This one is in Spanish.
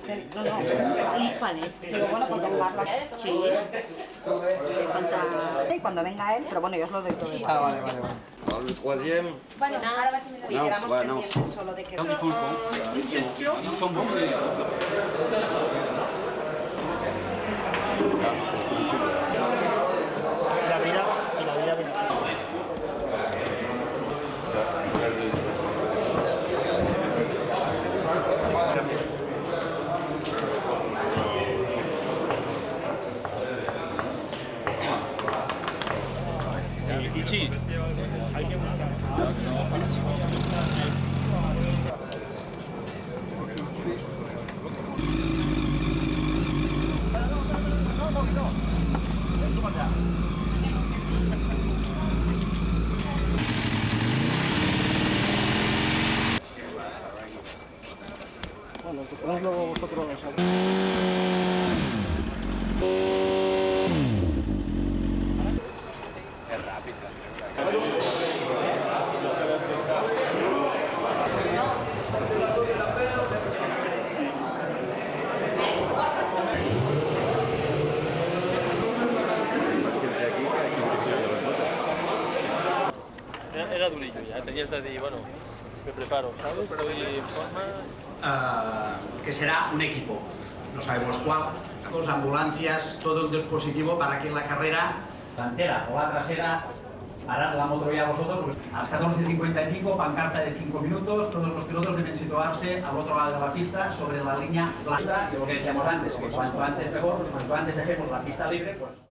dicen, no, no, pero es que Un palet. digo, bueno, pues tomarlo aquí. Sí. Le falta... Y cuando venga él, pero bueno, yo os lo doy todo igual. Ah, vale. Alors, le troisième, Bueno, ahora vaig a mirar. Y No, quedamos bueno. pendientes solo de que... Ils sont bons les La vida vencida. Ichi. Bueno, pues luego vosotros los aquí. Era durillo ya, tenías de decir, bueno, me preparo, ¿sabes? Estoy en forma. Que será un equipo, no sabemos cuál, ambulancias, todo el dispositivo para que la carrera delantera o la trasera hará la moto ya vosotros. A las 14:55, pancarta de 5 minutos, todos los pilotos deben situarse al otro lado de la pista sobre la línea blanca, que lo que decíamos antes, que cuanto antes mejor, cuanto antes dejemos la pista libre, pues...